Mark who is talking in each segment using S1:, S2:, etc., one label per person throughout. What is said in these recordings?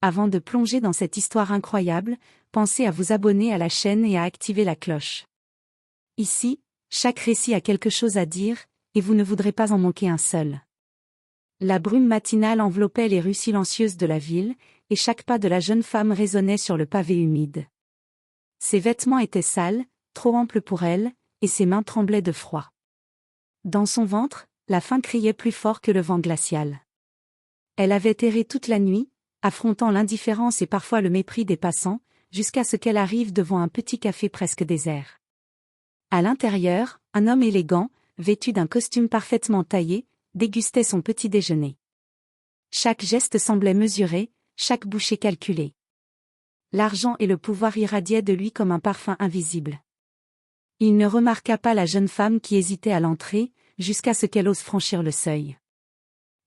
S1: Avant de plonger dans cette histoire incroyable, pensez à vous abonner à la chaîne et à activer la cloche. Ici, chaque récit a quelque chose à dire, et vous ne voudrez pas en manquer un seul. La brume matinale enveloppait les rues silencieuses de la ville, et chaque pas de la jeune femme résonnait sur le pavé humide. Ses vêtements étaient sales, trop amples pour elle, et ses mains tremblaient de froid. Dans son ventre, la faim criait plus fort que le vent glacial. Elle avait erré toute la nuit, affrontant l'indifférence et parfois le mépris des passants, jusqu'à ce qu'elle arrive devant un petit café presque désert. À l'intérieur, un homme élégant, vêtu d'un costume parfaitement taillé, dégustait son petit déjeuner. Chaque geste semblait mesuré, chaque bouchée calculée. L'argent et le pouvoir irradiaient de lui comme un parfum invisible. Il ne remarqua pas la jeune femme qui hésitait à l'entrée, jusqu'à ce qu'elle ose franchir le seuil.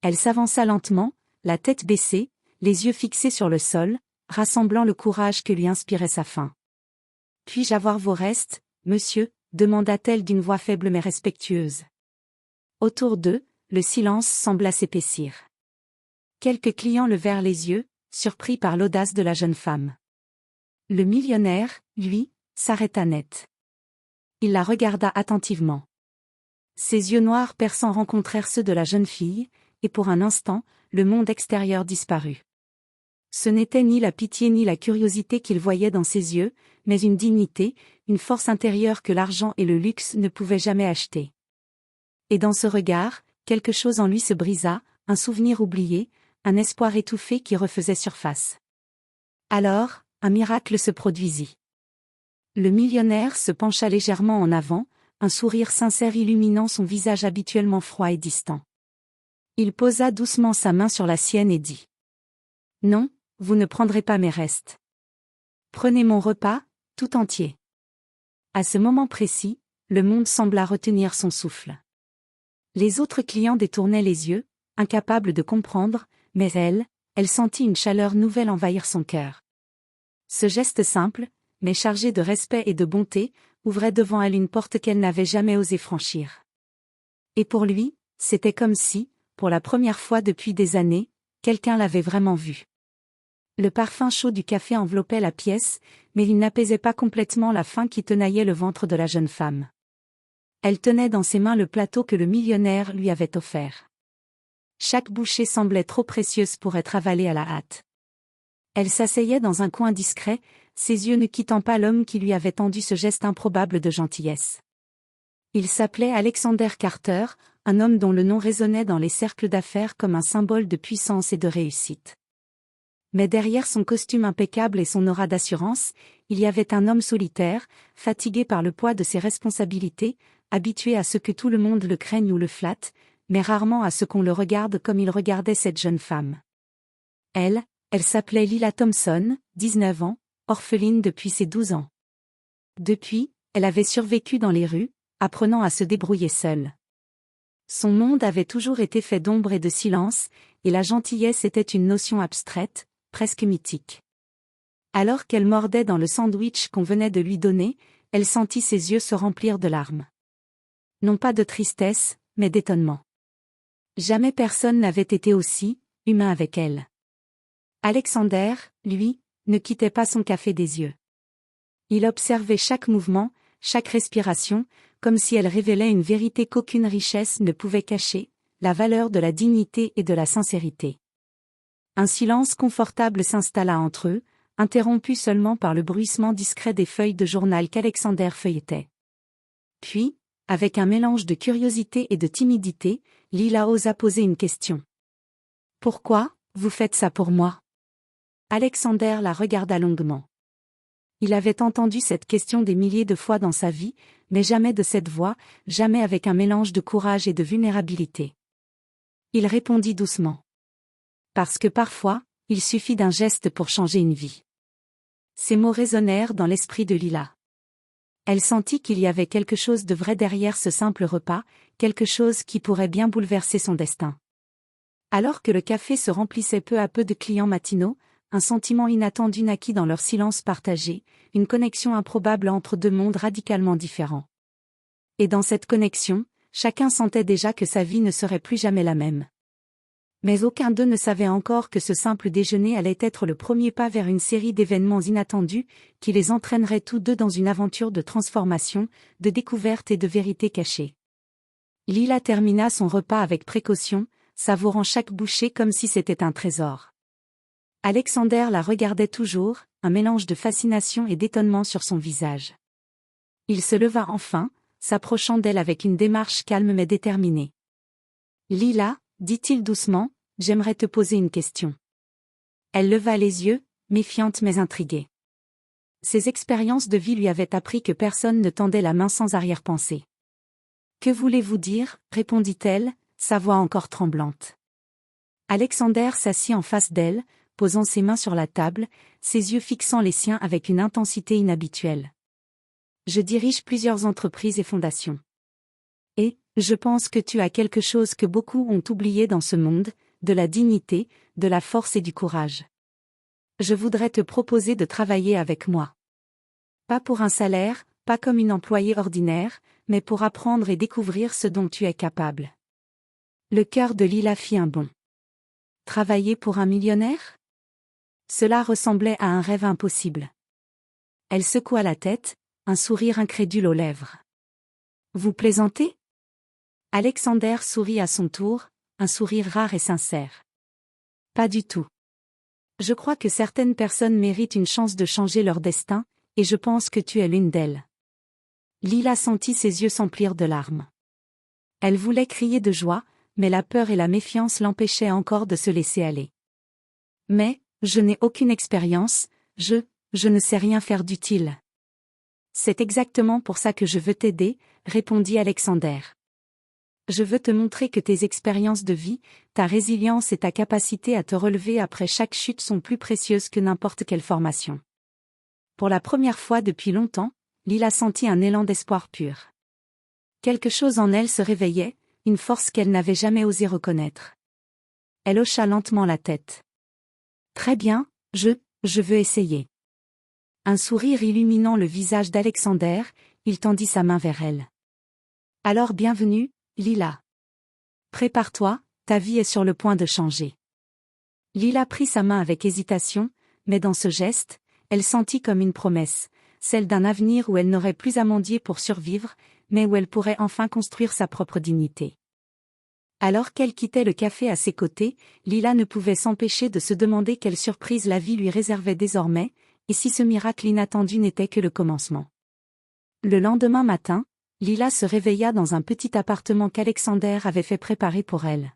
S1: Elle s'avança lentement, la tête baissée, les yeux fixés sur le sol, rassemblant le courage que lui inspirait sa faim. « Puis-je avoir vos restes, monsieur ?» demanda-t-elle d'une voix faible mais respectueuse. Autour d'eux, le silence sembla s'épaissir. Quelques clients levèrent les yeux, surpris par l'audace de la jeune femme. Le millionnaire, lui, s'arrêta net. Il la regarda attentivement. Ses yeux noirs perçants rencontrèrent ceux de la jeune fille, et pour un instant, le monde extérieur disparut. Ce n'était ni la pitié ni la curiosité qu'il voyait dans ses yeux, mais une dignité, une force intérieure que l'argent et le luxe ne pouvaient jamais acheter. Et dans ce regard, quelque chose en lui se brisa, un souvenir oublié, un espoir étouffé qui refaisait surface. Alors, un miracle se produisit. Le millionnaire se pencha légèrement en avant, un sourire sincère illuminant son visage habituellement froid et distant. Il posa doucement sa main sur la sienne et dit : « Non, vous ne prendrez pas mes restes. Prenez mon repas, tout entier. » À ce moment précis, le monde sembla retenir son souffle. Les autres clients détournaient les yeux, incapables de comprendre, mais elle sentit une chaleur nouvelle envahir son cœur. Ce geste simple, mais chargé de respect et de bonté, ouvrait devant elle une porte qu'elle n'avait jamais osé franchir. Et pour lui, c'était comme si, pour la première fois depuis des années, quelqu'un l'avait vraiment vue. Le parfum chaud du café enveloppait la pièce, mais il n'apaisait pas complètement la faim qui tenaillait le ventre de la jeune femme. Elle tenait dans ses mains le plateau que le millionnaire lui avait offert. Chaque bouchée semblait trop précieuse pour être avalée à la hâte. Elle s'asseyait dans un coin discret, ses yeux ne quittant pas l'homme qui lui avait tendu ce geste improbable de gentillesse. Il s'appelait Alexander Carter, un homme dont le nom résonnait dans les cercles d'affaires comme un symbole de puissance et de réussite. Mais derrière son costume impeccable et son aura d'assurance, il y avait un homme solitaire, fatigué par le poids de ses responsabilités, habitué à ce que tout le monde le craigne ou le flatte, mais rarement à ce qu'on le regarde comme il regardait cette jeune femme. Elle s'appelait Lila Thompson, 19 ans, orpheline depuis ses 12 ans. Depuis, elle avait survécu dans les rues, apprenant à se débrouiller seule. Son monde avait toujours été fait d'ombre et de silence, et la gentillesse était une notion abstraite, presque mythique. Alors qu'elle mordait dans le sandwich qu'on venait de lui donner, elle sentit ses yeux se remplir de larmes. Non pas de tristesse, mais d'étonnement. Jamais personne n'avait été aussi humain avec elle. Alexander, lui, ne quittait pas son café des yeux. Il observait chaque mouvement, chaque respiration, comme si elle révélait une vérité qu'aucune richesse ne pouvait cacher, la valeur de la dignité et de la sincérité. Un silence confortable s'installa entre eux, interrompu seulement par le bruissement discret des feuilles de journal qu'Alexander feuilletait. Puis, avec un mélange de curiosité et de timidité, Lila osa poser une question. « Pourquoi, vous faites ça pour moi ?» Alexander la regarda longuement. Il avait entendu cette question des milliers de fois dans sa vie, mais jamais de cette voix, jamais avec un mélange de courage et de vulnérabilité. Il répondit doucement. Parce que parfois, il suffit d'un geste pour changer une vie. Ces mots résonnèrent dans l'esprit de Lila. Elle sentit qu'il y avait quelque chose de vrai derrière ce simple repas, quelque chose qui pourrait bien bouleverser son destin. Alors que le café se remplissait peu à peu de clients matinaux, un sentiment inattendu naquit dans leur silence partagé, une connexion improbable entre deux mondes radicalement différents. Et dans cette connexion, chacun sentait déjà que sa vie ne serait plus jamais la même. Mais aucun d'eux ne savait encore que ce simple déjeuner allait être le premier pas vers une série d'événements inattendus, qui les entraîneraient tous deux dans une aventure de transformation, de découverte et de vérité cachée. Lila termina son repas avec précaution, savourant chaque bouchée comme si c'était un trésor. Alexander la regardait toujours, un mélange de fascination et d'étonnement sur son visage. Il se leva enfin, s'approchant d'elle avec une démarche calme mais déterminée. « Lila, dit-il doucement, j'aimerais te poser une question. » Elle leva les yeux, méfiante mais intriguée. Ses expériences de vie lui avaient appris que personne ne tendait la main sans arrière-pensée. « Que voulez-vous dire ?» répondit-elle, sa voix encore tremblante. Alexander s'assit en face d'elle, posant ses mains sur la table, ses yeux fixant les siens avec une intensité inhabituelle. « Je dirige plusieurs entreprises et fondations. Et, je pense que tu as quelque chose que beaucoup ont oublié dans ce monde, de la dignité, de la force et du courage. Je voudrais te proposer de travailler avec moi. Pas pour un salaire, pas comme une employée ordinaire, mais pour apprendre et découvrir ce dont tu es capable. » Le cœur de Lila fit un bond. Travailler pour un millionnaire ? Cela ressemblait à un rêve impossible. Elle secoua la tête, un sourire incrédule aux lèvres. Vous plaisantez ? Alexander sourit à son tour, un sourire rare et sincère. Pas du tout. Je crois que certaines personnes méritent une chance de changer leur destin, et je pense que tu es l'une d'elles. Lila sentit ses yeux s'emplir de larmes. Elle voulait crier de joie, mais la peur et la méfiance l'empêchaient encore de se laisser aller. Mais, je n'ai aucune expérience, je ne sais rien faire d'utile. C'est exactement pour ça que je veux t'aider, répondit Alexander. Je veux te montrer que tes expériences de vie, ta résilience et ta capacité à te relever après chaque chute sont plus précieuses que n'importe quelle formation. Pour la première fois depuis longtemps, Lila sentit un élan d'espoir pur. Quelque chose en elle se réveillait, une force qu'elle n'avait jamais osé reconnaître. Elle hocha lentement la tête. Très bien, je veux essayer. Un sourire illuminant le visage d'Alexander, il tendit sa main vers elle. Alors bienvenue, Lila. Prépare-toi, ta vie est sur le point de changer. Lila prit sa main avec hésitation, mais dans ce geste, elle sentit comme une promesse, celle d'un avenir où elle n'aurait plus à mendier pour survivre, mais où elle pourrait enfin construire sa propre dignité. Alors qu'elle quittait le café à ses côtés, Lila ne pouvait s'empêcher de se demander quelle surprise la vie lui réservait désormais, et si ce miracle inattendu n'était que le commencement. Le lendemain matin, Lila se réveilla dans un petit appartement qu'Alexander avait fait préparer pour elle.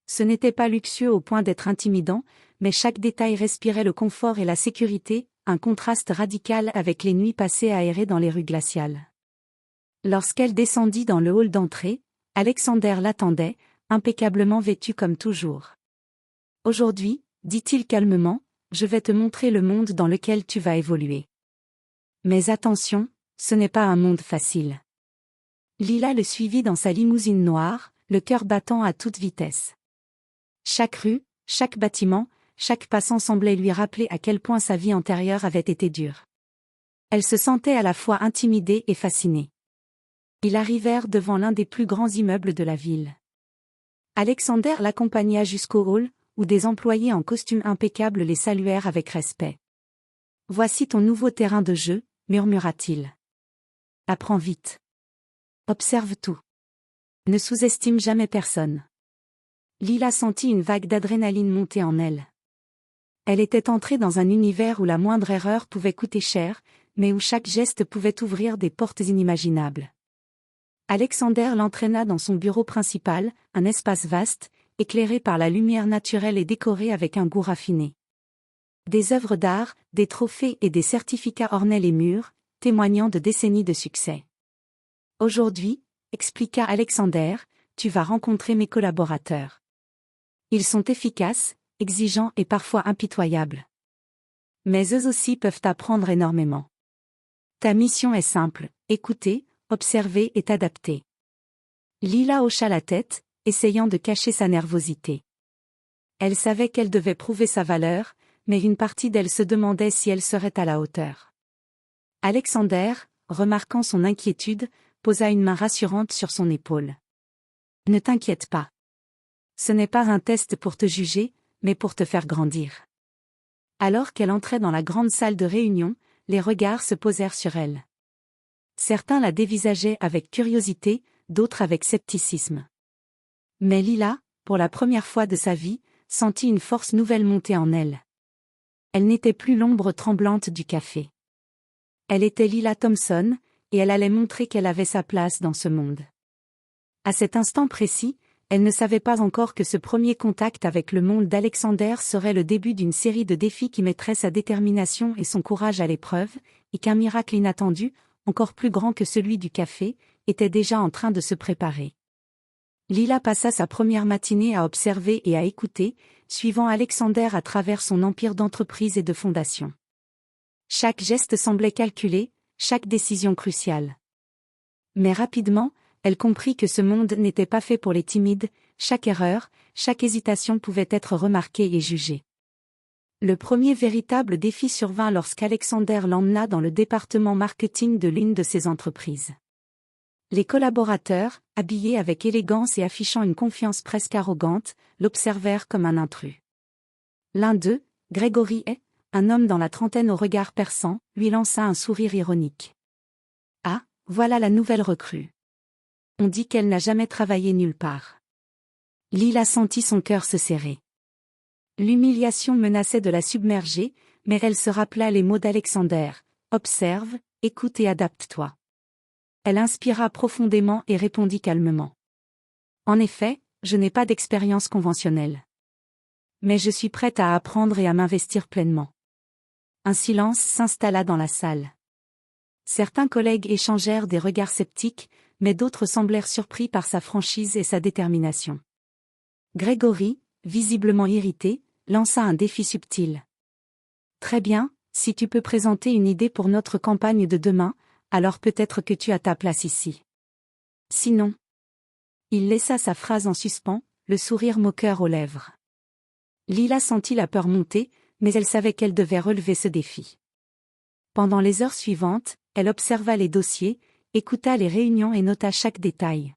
S1: Ce n'était pas luxueux au point d'être intimidant, mais chaque détail respirait le confort et la sécurité, un contraste radical avec les nuits passées aérées dans les rues glaciales. Lorsqu'elle descendit dans le hall d'entrée, Alexander l'attendait, impeccablement vêtu comme toujours. « Aujourd'hui, dit-il calmement, je vais te montrer le monde dans lequel tu vas évoluer. Mais attention, ce n'est pas un monde facile. » Lila le suivit dans sa limousine noire, le cœur battant à toute vitesse. Chaque rue, chaque bâtiment, chaque passant semblait lui rappeler à quel point sa vie antérieure avait été dure. Elle se sentait à la fois intimidée et fascinée. Ils arrivèrent devant l'un des plus grands immeubles de la ville. Alexander l'accompagna jusqu'au hall, où des employés en costume impeccable les saluèrent avec respect. « Voici ton nouveau terrain de jeu, » murmura-t-il. « Apprends vite. Observe tout. Ne sous-estime jamais personne. » Lila sentit une vague d'adrénaline monter en elle. Elle était entrée dans un univers où la moindre erreur pouvait coûter cher, mais où chaque geste pouvait ouvrir des portes inimaginables. Alexander l'entraîna dans son bureau principal, un espace vaste, éclairé par la lumière naturelle et décoré avec un goût raffiné. Des œuvres d'art, des trophées et des certificats ornaient les murs, témoignant de décennies de succès. « Aujourd'hui, » expliqua Alexander, « tu vas rencontrer mes collaborateurs. Ils sont efficaces, exigeants et parfois impitoyables. Mais eux aussi peuvent apprendre énormément. Ta mission est simple, écouter, observer et t'adapter. » Lila hocha la tête, essayant de cacher sa nervosité. Elle savait qu'elle devait prouver sa valeur, mais une partie d'elle se demandait si elle serait à la hauteur. Alexander, remarquant son inquiétude, posa une main rassurante sur son épaule. « Ne t'inquiète pas. Ce n'est pas un test pour te juger, mais pour te faire grandir. Alors qu'elle entrait dans la grande salle de réunion, les regards se posèrent sur elle. Certains la dévisageaient avec curiosité, d'autres avec scepticisme. Mais Lila, pour la première fois de sa vie, sentit une force nouvelle monter en elle. Elle n'était plus l'ombre tremblante du café. Elle était Lila Thompson, et elle allait montrer qu'elle avait sa place dans ce monde. À cet instant précis, elle ne savait pas encore que ce premier contact avec le monde d'Alexander serait le début d'une série de défis qui mettraient sa détermination et son courage à l'épreuve, et qu'un miracle inattendu, encore plus grand que celui du café, était déjà en train de se préparer. Lila passa sa première matinée à observer et à écouter, suivant Alexander à travers son empire d'entreprise et de fondation. Chaque geste semblait calculé, chaque décision cruciale. Mais rapidement, elle comprit que ce monde n'était pas fait pour les timides, chaque erreur, chaque hésitation pouvait être remarquée et jugée. Le premier véritable défi survint lorsqu'Alexander l'emmena dans le département marketing de l'une de ses entreprises. Les collaborateurs, habillés avec élégance et affichant une confiance presque arrogante, l'observèrent comme un intrus. L'un d'eux, Gregory Hay, un homme dans la trentaine au regard perçant, lui lança un sourire ironique. « Ah, voilà la nouvelle recrue. On dit qu'elle n'a jamais travaillé nulle part. » Lila sentit son cœur se serrer. L'humiliation menaçait de la submerger, mais elle se rappela les mots d'Alexander, « Observe, écoute et adapte-toi. » Elle inspira profondément et répondit calmement. « En effet, je n'ai pas d'expérience conventionnelle. Mais je suis prête à apprendre et à m'investir pleinement. » Un silence s'installa dans la salle. Certains collègues échangèrent des regards sceptiques, mais d'autres semblèrent surpris par sa franchise et sa détermination. Gregory, visiblement irrité, lança un défi subtil. « Très bien, si tu peux présenter une idée pour notre campagne de demain, alors peut-être que tu as ta place ici. Sinon. » Il laissa sa phrase en suspens, le sourire moqueur aux lèvres. Lila sentit la peur monter, mais elle savait qu'elle devait relever ce défi. Pendant les heures suivantes, elle observa les dossiers, écouta les réunions et nota chaque détail.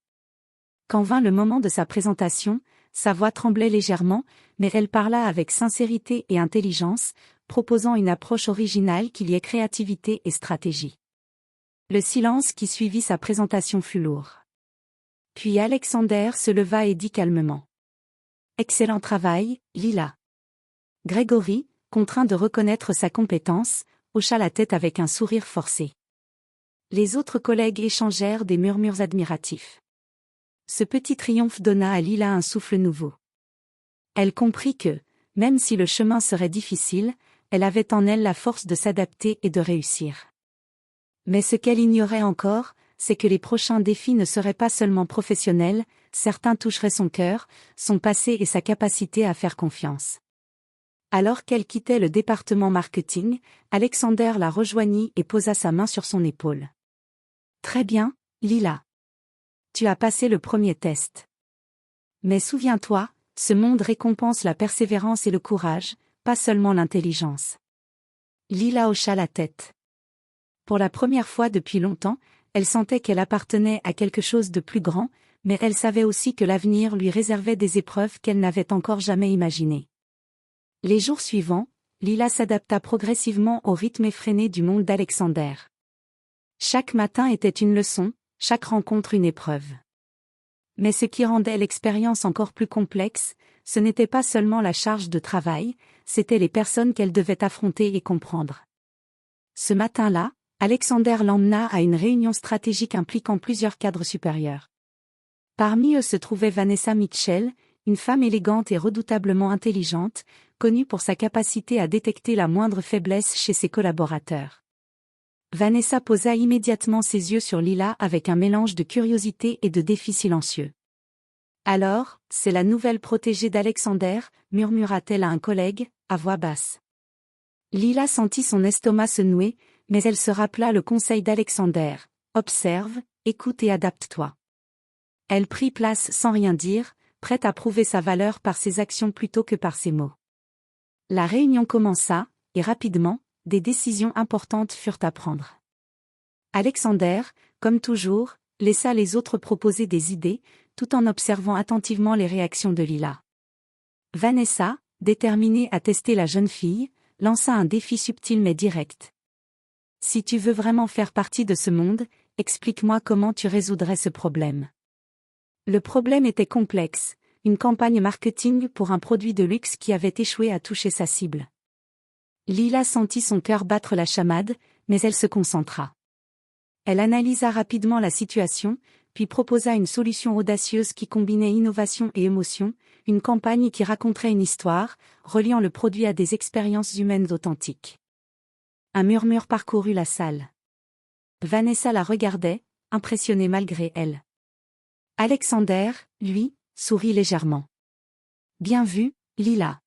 S1: Quand vint le moment de sa présentation, sa voix tremblait légèrement, mais elle parla avec sincérité et intelligence, proposant une approche originale qui liait créativité et stratégie. Le silence qui suivit sa présentation fut lourd. Puis Alexander se leva et dit calmement. « Excellent travail, Lila. » Gregory, contraint de reconnaître sa compétence, hocha la tête avec un sourire forcé. Les autres collègues échangèrent des murmures admiratifs. Ce petit triomphe donna à Lila un souffle nouveau. Elle comprit que, même si le chemin serait difficile, elle avait en elle la force de s'adapter et de réussir. Mais ce qu'elle ignorait encore, c'est que les prochains défis ne seraient pas seulement professionnels, certains toucheraient son cœur, son passé et sa capacité à faire confiance. Alors qu'elle quittait le département marketing, Alexander la rejoignit et posa sa main sur son épaule. « Très bien, Lila. Tu as passé le premier test. Mais souviens-toi, ce monde récompense la persévérance et le courage, pas seulement l'intelligence. » Lila hocha la tête. Pour la première fois depuis longtemps, elle sentait qu'elle appartenait à quelque chose de plus grand, mais elle savait aussi que l'avenir lui réservait des épreuves qu'elle n'avait encore jamais imaginées. Les jours suivants, Lila s'adapta progressivement au rythme effréné du monde d'Alexander. Chaque matin était une leçon, chaque rencontre une épreuve. Mais ce qui rendait l'expérience encore plus complexe, ce n'était pas seulement la charge de travail, c'étaient les personnes qu'elle devait affronter et comprendre. Ce matin-là, Alexander l'emmena à une réunion stratégique impliquant plusieurs cadres supérieurs. Parmi eux se trouvait Vanessa Mitchell, une femme élégante et redoutablement intelligente, connue pour sa capacité à détecter la moindre faiblesse chez ses collaborateurs. Vanessa posa immédiatement ses yeux sur Lila avec un mélange de curiosité et de défi silencieux. « Alors, c'est la nouvelle protégée d'Alexander » murmura-t-elle à un collègue, à voix basse. Lila sentit son estomac se nouer, mais elle se rappela le conseil d'Alexander, « Observe, écoute et adapte-toi. » Elle prit place sans rien dire, prête à prouver sa valeur par ses actions plutôt que par ses mots. La réunion commença, et rapidement, des décisions importantes furent à prendre. Alexander, comme toujours, laissa les autres proposer des idées, tout en observant attentivement les réactions de Lila. Vanessa, déterminée à tester la jeune fille, lança un défi subtil mais direct. Si tu veux vraiment faire partie de ce monde, explique-moi comment tu résoudrais ce problème. Le problème était complexe, une campagne marketing pour un produit de luxe qui avait échoué à toucher sa cible. Lila sentit son cœur battre la chamade, mais elle se concentra. Elle analysa rapidement la situation, puis proposa une solution audacieuse qui combinait innovation et émotion, une campagne qui raconterait une histoire, reliant le produit à des expériences humaines authentiques. Un murmure parcourut la salle. Vanessa la regardait, impressionnée malgré elle. Alexander, lui, sourit légèrement. Bien vu, Lila.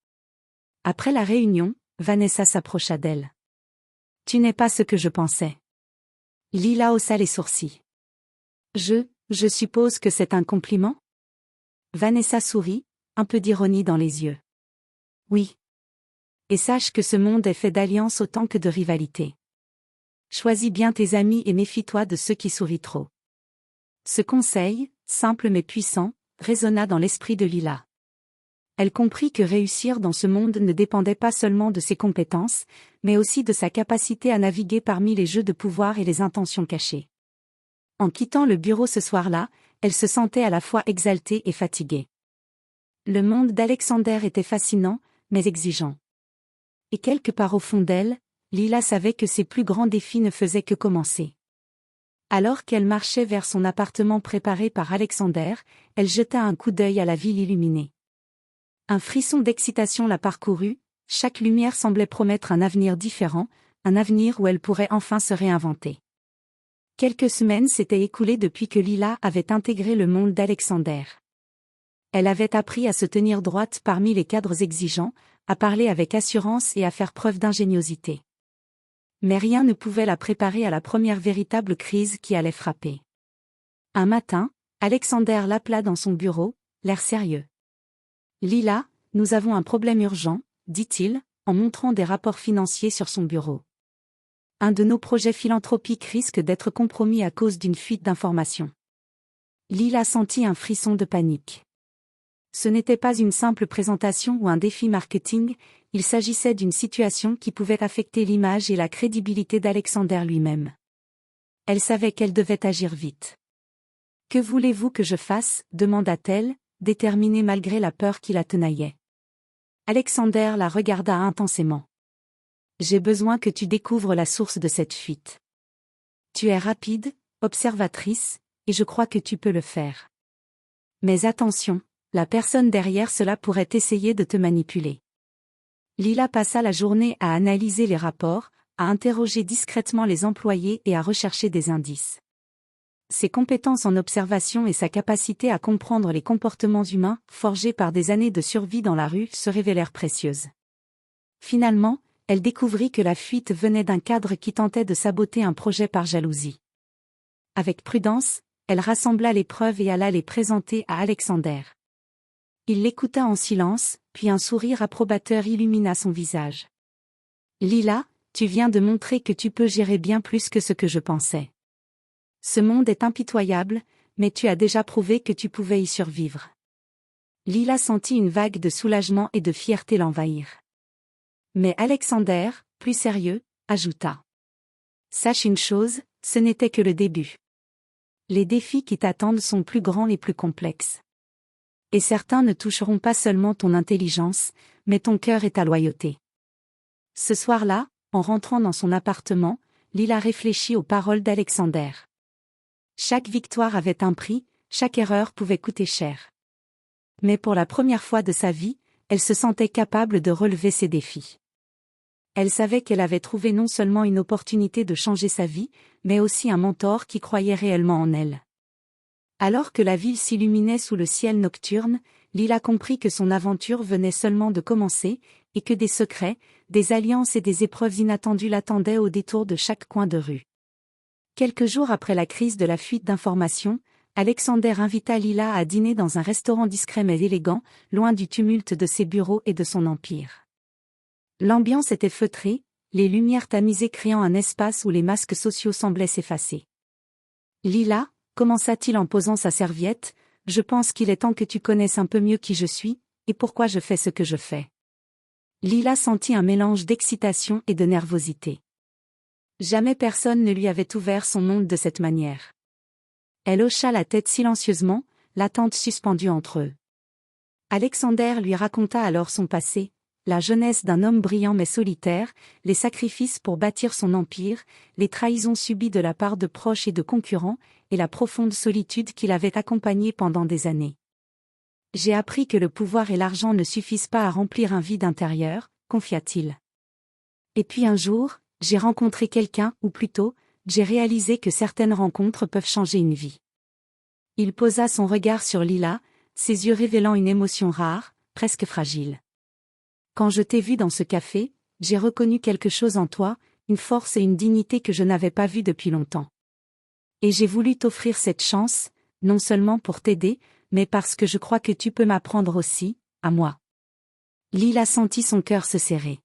S1: Après la réunion, Vanessa s'approcha d'elle. Tu n'es pas ce que je pensais. Lila haussa les sourcils. Je suppose que c'est un compliment? Vanessa sourit, un peu d'ironie dans les yeux. Oui. Et sache que ce monde est fait d'alliances autant que de rivalités. Choisis bien tes amis et méfie-toi de ceux qui sourient trop. Ce conseil, simple mais puissant, résonna dans l'esprit de Lila. Elle comprit que réussir dans ce monde ne dépendait pas seulement de ses compétences, mais aussi de sa capacité à naviguer parmi les jeux de pouvoir et les intentions cachées. En quittant le bureau ce soir-là, elle se sentait à la fois exaltée et fatiguée. Le monde d'Alexander était fascinant, mais exigeant. Et quelque part au fond d'elle, Lila savait que ses plus grands défis ne faisaient que commencer. Alors qu'elle marchait vers son appartement préparé par Alexander, elle jeta un coup d'œil à la ville illuminée. Un frisson d'excitation la parcourut, chaque lumière semblait promettre un avenir différent, un avenir où elle pourrait enfin se réinventer. Quelques semaines s'étaient écoulées depuis que Lila avait intégré le monde d'Alexander. Elle avait appris à se tenir droite parmi les cadres exigeants, à parler avec assurance et à faire preuve d'ingéniosité. Mais rien ne pouvait la préparer à la première véritable crise qui allait frapper. Un matin, Alexander l'appela dans son bureau, l'air sérieux. « Lila, nous avons un problème urgent, » dit-il, en montrant des rapports financiers sur son bureau. Un de nos projets philanthropiques risque d'être compromis à cause d'une fuite d'informations. Lila sentit un frisson de panique. Ce n'était pas une simple présentation ou un défi marketing, il s'agissait d'une situation qui pouvait affecter l'image et la crédibilité d'Alexander lui-même. Elle savait qu'elle devait agir vite. « Que voulez-vous que je fasse ?» demanda-t-elle, déterminée malgré la peur qui la tenaillait. Alexander la regarda intensément. « J'ai besoin que tu découvres la source de cette fuite. Tu es rapide, observatrice, et je crois que tu peux le faire. Mais attention, la personne derrière cela pourrait essayer de te manipuler. » Lila passa la journée à analyser les rapports, à interroger discrètement les employés et à rechercher des indices. Ses compétences en observation et sa capacité à comprendre les comportements humains, forgés par des années de survie dans la rue, se révélèrent précieuses. Finalement, elle découvrit que la fuite venait d'un cadre qui tentait de saboter un projet par jalousie. Avec prudence, elle rassembla les preuves et alla les présenter à Alexander. Il l'écouta en silence, puis un sourire approbateur illumina son visage. « Lila, tu viens de montrer que tu peux gérer bien plus que ce que je pensais. Ce monde est impitoyable, mais tu as déjà prouvé que tu pouvais y survivre. » Lila sentit une vague de soulagement et de fierté l'envahir. Mais Alexander, plus sérieux, ajouta. « Sache une chose, ce n'était que le début. Les défis qui t'attendent sont plus grands et plus complexes. Et certains ne toucheront pas seulement ton intelligence, mais ton cœur et ta loyauté. » Ce soir-là, en rentrant dans son appartement, Lila réfléchit aux paroles d'Alexander. Chaque victoire avait un prix, chaque erreur pouvait coûter cher. Mais pour la première fois de sa vie, elle se sentait capable de relever ses défis. Elle savait qu'elle avait trouvé non seulement une opportunité de changer sa vie, mais aussi un mentor qui croyait réellement en elle. Alors que la ville s'illuminait sous le ciel nocturne, Lila comprit que son aventure venait seulement de commencer, et que des secrets, des alliances et des épreuves inattendues l'attendaient au détour de chaque coin de rue. Quelques jours après la crise de la fuite d'informations, Alexander invita Lila à dîner dans un restaurant discret mais élégant, loin du tumulte de ses bureaux et de son empire. L'ambiance était feutrée, les lumières tamisées créant un espace où les masques sociaux semblaient s'effacer. « Lila », commença-t-il en posant sa serviette, je pense qu'il est temps que tu connaisses un peu mieux qui je suis, et pourquoi je fais ce que je fais. Lila sentit un mélange d'excitation et de nervosité. Jamais personne ne lui avait ouvert son monde de cette manière. Elle hocha la tête silencieusement, l'attente suspendue entre eux. Alexander lui raconta alors son passé, la jeunesse d'un homme brillant mais solitaire, les sacrifices pour bâtir son empire, les trahisons subies de la part de proches et de concurrents, et la profonde solitude qui l'avait accompagné pendant des années. J'ai appris que le pouvoir et l'argent ne suffisent pas à remplir un vide intérieur, confia-t-il. Et puis un jour, j'ai rencontré quelqu'un, ou plutôt, j'ai réalisé que certaines rencontres peuvent changer une vie. Il posa son regard sur Lila, ses yeux révélant une émotion rare, presque fragile. Quand je t'ai vu dans ce café, j'ai reconnu quelque chose en toi, une force et une dignité que je n'avais pas vues depuis longtemps. Et j'ai voulu t'offrir cette chance, non seulement pour t'aider, mais parce que je crois que tu peux m'apprendre aussi, à moi. Lila sentit son cœur se serrer.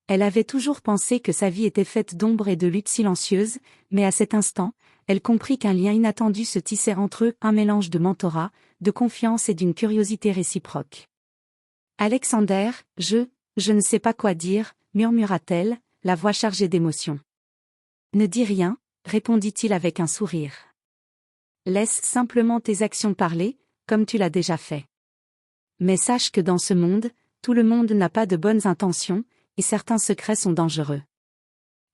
S1: Elle avait toujours pensé que sa vie était faite d'ombre et de luttes silencieuses, mais à cet instant, elle comprit qu'un lien inattendu se tissait entre eux, un mélange de mentorat, de confiance et d'une curiosité réciproque. Alexander, je ne sais pas quoi dire, murmura-t-elle, la voix chargée d'émotion. Ne dis rien, répondit-il avec un sourire. Laisse simplement tes actions parler, comme tu l'as déjà fait. Mais sache que dans ce monde, tout le monde n'a pas de bonnes intentions, et certains secrets sont dangereux.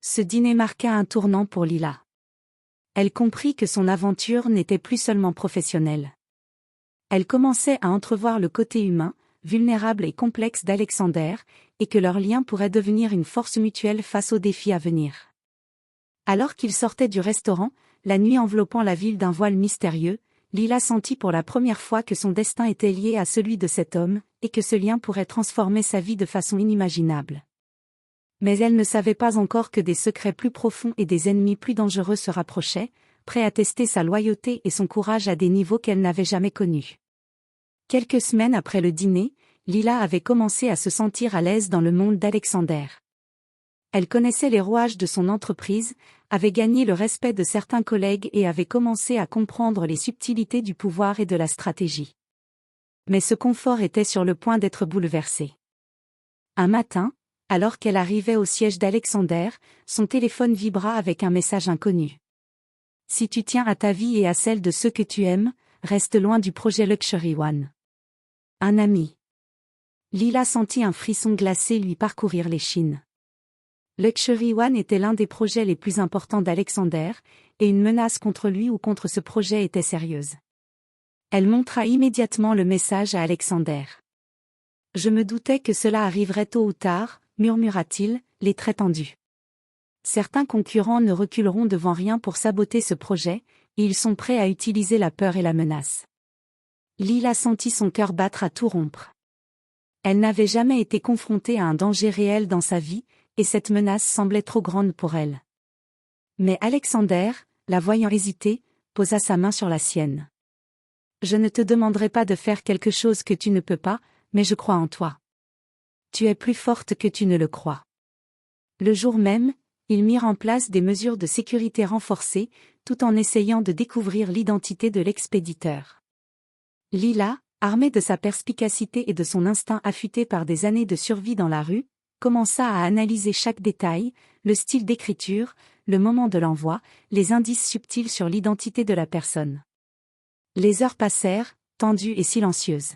S1: Ce dîner marqua un tournant pour Lila. Elle comprit que son aventure n'était plus seulement professionnelle. Elle commençait à entrevoir le côté humain, vulnérable et complexe d'Alexander, et que leur lien pourrait devenir une force mutuelle face aux défis à venir. Alors qu'ils sortaient du restaurant, la nuit enveloppant la ville d'un voile mystérieux, Lila sentit pour la première fois que son destin était lié à celui de cet homme, et que ce lien pourrait transformer sa vie de façon inimaginable. Mais elle ne savait pas encore que des secrets plus profonds et des ennemis plus dangereux se rapprochaient, prêts à tester sa loyauté et son courage à des niveaux qu'elle n'avait jamais connus. Quelques semaines après le dîner, Lila avait commencé à se sentir à l'aise dans le monde d'Alexander. Elle connaissait les rouages de son entreprise, avait gagné le respect de certains collègues et avait commencé à comprendre les subtilités du pouvoir et de la stratégie. Mais ce confort était sur le point d'être bouleversé. Un matin, alors qu'elle arrivait au siège d'Alexander, son téléphone vibra avec un message inconnu. Si tu tiens à ta vie et à celle de ceux que tu aimes, reste loin du projet Luxury One. Un ami. Lila sentit un frisson glacé lui parcourir l'échine. Luxury One était l'un des projets les plus importants d'Alexander, et une menace contre lui ou contre ce projet était sérieuse. Elle montra immédiatement le message à Alexander. Je me doutais que cela arriverait tôt ou tard, murmura-t-il, les traits tendus. Certains concurrents ne reculeront devant rien pour saboter ce projet, et ils sont prêts à utiliser la peur et la menace. Lila sentit son cœur battre à tout rompre. Elle n'avait jamais été confrontée à un danger réel dans sa vie, et cette menace semblait trop grande pour elle. Mais Alexander, la voyant hésiter, posa sa main sur la sienne. Je ne te demanderai pas de faire quelque chose que tu ne peux pas, mais je crois en toi. Tu es plus forte que tu ne le crois. Le jour même, ils mirent en place des mesures de sécurité renforcées, tout en essayant de découvrir l'identité de l'expéditeur. Lila, armée de sa perspicacité et de son instinct affûté par des années de survie dans la rue, commença à analyser chaque détail, le style d'écriture, le moment de l'envoi, les indices subtils sur l'identité de la personne. Les heures passèrent, tendues et silencieuses.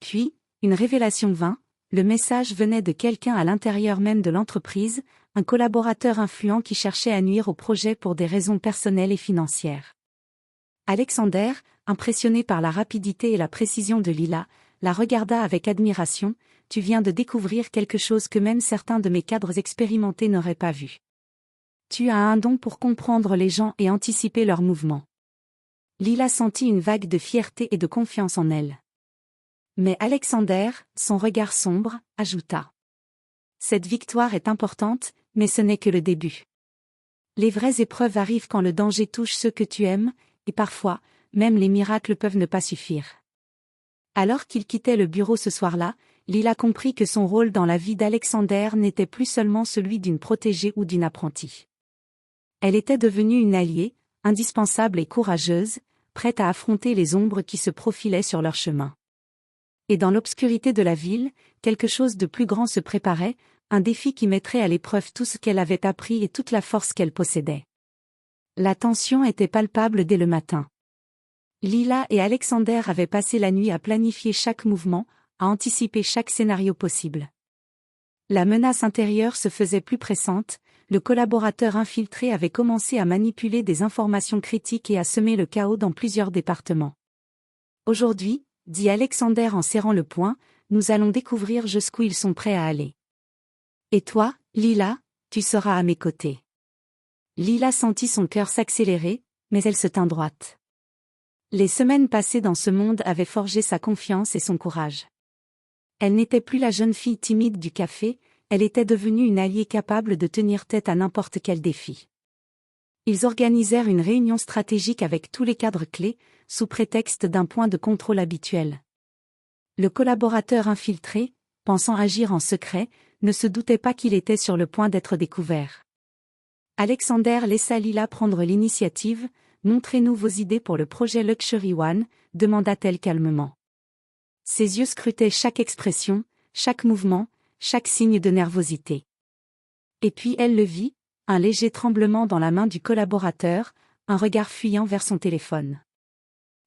S1: Puis, une révélation vint, le message venait de quelqu'un à l'intérieur même de l'entreprise, un collaborateur influent qui cherchait à nuire au projet pour des raisons personnelles et financières. Alexander, impressionné par la rapidité et la précision de Lila, la regarda avec admiration. Tu viens de découvrir quelque chose que même certains de mes cadres expérimentés n'auraient pas vu. Tu as un don pour comprendre les gens et anticiper leurs mouvements. Lila sentit une vague de fierté et de confiance en elle. Mais Alexander, son regard sombre, ajouta. Cette victoire est importante, mais ce n'est que le début. Les vraies épreuves arrivent quand le danger touche ceux que tu aimes, et parfois, même les miracles peuvent ne pas suffire. Alors qu'il quittait le bureau ce soir-là, Lila comprit que son rôle dans la vie d'Alexander n'était plus seulement celui d'une protégée ou d'une apprentie. Elle était devenue une alliée, indispensable et courageuse, prête à affronter les ombres qui se profilaient sur leur chemin. Et dans l'obscurité de la ville, quelque chose de plus grand se préparait, un défi qui mettrait à l'épreuve tout ce qu'elle avait appris et toute la force qu'elle possédait. La tension était palpable dès le matin. Lila et Alexander avaient passé la nuit à planifier chaque mouvement, à anticiper chaque scénario possible. La menace intérieure se faisait plus pressante, le collaborateur infiltré avait commencé à manipuler des informations critiques et à semer le chaos dans plusieurs départements. Aujourd'hui, dit Alexander en serrant le poing, nous allons découvrir jusqu'où ils sont prêts à aller. Et toi, Lila, tu seras à mes côtés. Lila sentit son cœur s'accélérer, mais elle se tint droite. Les semaines passées dans ce monde avaient forgé sa confiance et son courage. Elle n'était plus la jeune fille timide du café, elle était devenue une alliée capable de tenir tête à n'importe quel défi. Ils organisèrent une réunion stratégique avec tous les cadres clés, sous prétexte d'un point de contrôle habituel. Le collaborateur infiltré, pensant agir en secret, ne se doutait pas qu'il était sur le point d'être découvert. Alexander laissa Lila prendre l'initiative. « Montrez-nous vos idées pour le projet Luxury One », demanda-t-elle calmement. Ses yeux scrutaient chaque expression, chaque mouvement, chaque signe de nervosité. Et puis elle le vit, un léger tremblement dans la main du collaborateur, un regard fuyant vers son téléphone.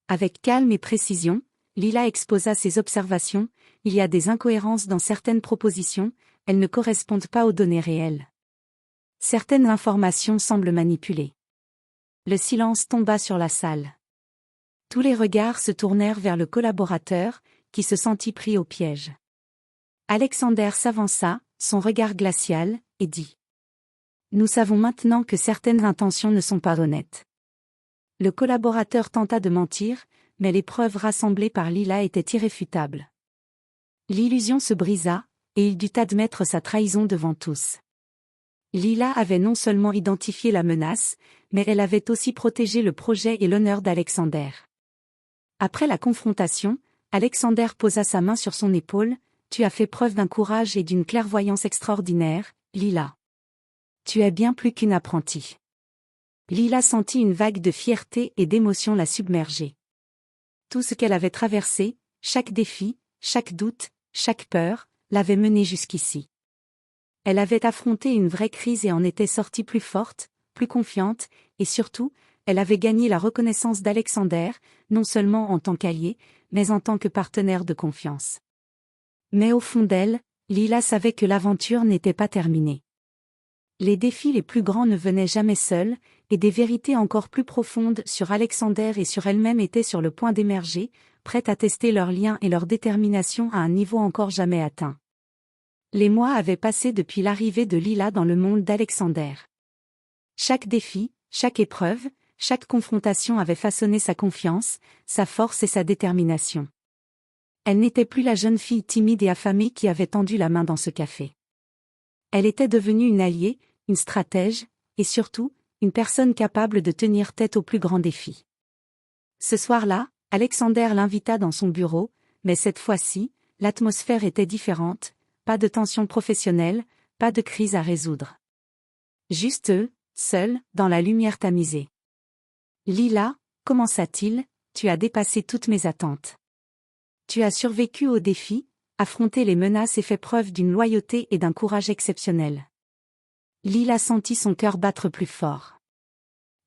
S1: Avec calme et précision, Lila exposa ses observations. Il y a des incohérences dans certaines propositions, elles ne correspondent pas aux données réelles. Certaines informations semblent manipulées. Le silence tomba sur la salle. Tous les regards se tournèrent vers le collaborateur, qui se sentit pris au piège. Alexander s'avança, son regard glacial, et dit : « Nous savons maintenant que certaines intentions ne sont pas honnêtes. » Le collaborateur tenta de mentir, mais les preuves rassemblées par Lila étaient irréfutables. L'illusion se brisa, et il dut admettre sa trahison devant tous. Lila avait non seulement identifié la menace, mais elle avait aussi protégé le projet et l'honneur d'Alexander. Après la confrontation, Alexander posa sa main sur son épaule. « Tu as fait preuve d'un courage et d'une clairvoyance extraordinaire, Lila. Tu es bien plus qu'une apprentie. » Lila sentit une vague de fierté et d'émotion la submerger. Tout ce qu'elle avait traversé, chaque défi, chaque doute, chaque peur, l'avait menée jusqu'ici. Elle avait affronté une vraie crise et en était sortie plus forte, plus confiante, et surtout, elle avait gagné la reconnaissance d'Alexander, non seulement en tant qu'allié, mais en tant que partenaire de confiance. Mais au fond d'elle, Lila savait que l'aventure n'était pas terminée. Les défis les plus grands ne venaient jamais seuls, et des vérités encore plus profondes sur Alexander et sur elle-même étaient sur le point d'émerger, prêtes à tester leur lien et leur détermination à un niveau encore jamais atteint. Les mois avaient passé depuis l'arrivée de Lila dans le monde d'Alexander. Chaque défi, chaque épreuve, chaque confrontation avait façonné sa confiance, sa force et sa détermination. Elle n'était plus la jeune fille timide et affamée qui avait tendu la main dans ce café. Elle était devenue une alliée, une stratège, et surtout, une personne capable de tenir tête aux plus grands défis. Ce soir-là, Alexander l'invita dans son bureau, mais cette fois-ci, l'atmosphère était différente, pas de tension professionnelle, pas de crise à résoudre. Juste eux, seuls, dans la lumière tamisée. « Lila, commença-t-il, tu as dépassé toutes mes attentes. Tu as survécu aux défis, affronté les menaces et fait preuve d'une loyauté et d'un courage exceptionnels. » Lila sentit son cœur battre plus fort.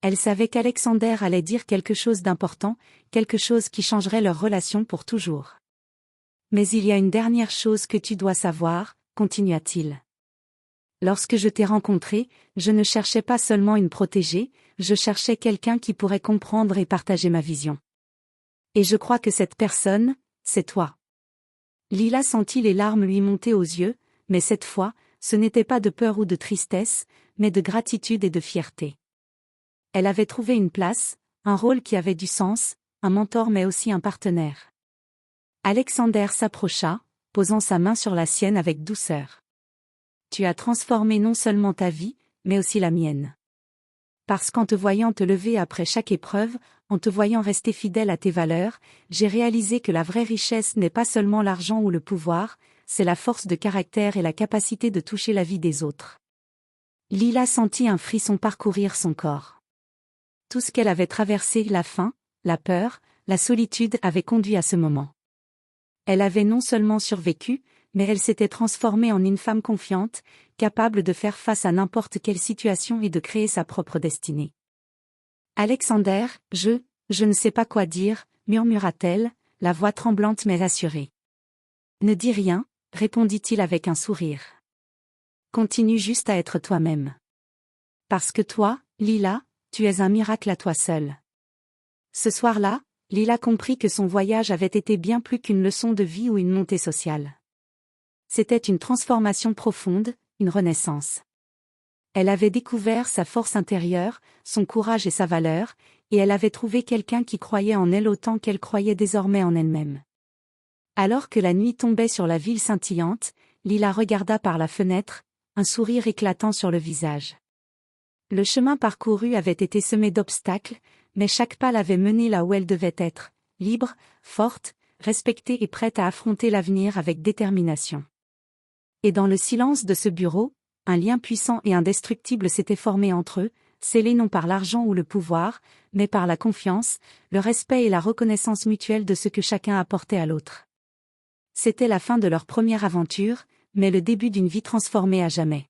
S1: Elle savait qu'Alexander allait dire quelque chose d'important, quelque chose qui changerait leur relation pour toujours. « Mais il y a une dernière chose que tu dois savoir, » continua-t-il. « Lorsque je t'ai rencontré, je ne cherchais pas seulement une protégée, je cherchais quelqu'un qui pourrait comprendre et partager ma vision. Et je crois que cette personne, c'est toi. » Lila sentit les larmes lui monter aux yeux, mais cette fois, ce n'était pas de peur ou de tristesse, mais de gratitude et de fierté. Elle avait trouvé une place, un rôle qui avait du sens, un mentor mais aussi un partenaire. Alexander s'approcha, posant sa main sur la sienne avec douceur. « Tu as transformé non seulement ta vie, mais aussi la mienne. Parce qu'en te voyant te lever après chaque épreuve, en te voyant rester fidèle à tes valeurs, j'ai réalisé que la vraie richesse n'est pas seulement l'argent ou le pouvoir, c'est la force de caractère et la capacité de toucher la vie des autres. » Lila sentit un frisson parcourir son corps. Tout ce qu'elle avait traversé, la faim, la peur, la solitude avaient conduit à ce moment. Elle avait non seulement survécu, mais elle s'était transformée en une femme confiante, capable de faire face à n'importe quelle situation et de créer sa propre destinée. Alexander, je ne sais pas quoi dire, murmura-t-elle, la voix tremblante mais rassurée. Ne dis rien, répondit-il avec un sourire. Continue juste à être toi-même. Parce que toi, Lila, tu es un miracle à toi seule. Ce soir-là, Lila comprit que son voyage avait été bien plus qu'une leçon de vie ou une montée sociale. C'était une transformation profonde, une renaissance. Elle avait découvert sa force intérieure, son courage et sa valeur, et elle avait trouvé quelqu'un qui croyait en elle autant qu'elle croyait désormais en elle-même. Alors que la nuit tombait sur la ville scintillante, Lila regarda par la fenêtre, un sourire éclatant sur le visage. Le chemin parcouru avait été semé d'obstacles, mais chaque pas l'avait menée là où elle devait être, libre, forte, respectée et prête à affronter l'avenir avec détermination. Et dans le silence de ce bureau, un lien puissant et indestructible s'était formé entre eux, scellé non par l'argent ou le pouvoir, mais par la confiance, le respect et la reconnaissance mutuelle de ce que chacun apportait à l'autre. C'était la fin de leur première aventure, mais le début d'une vie transformée à jamais.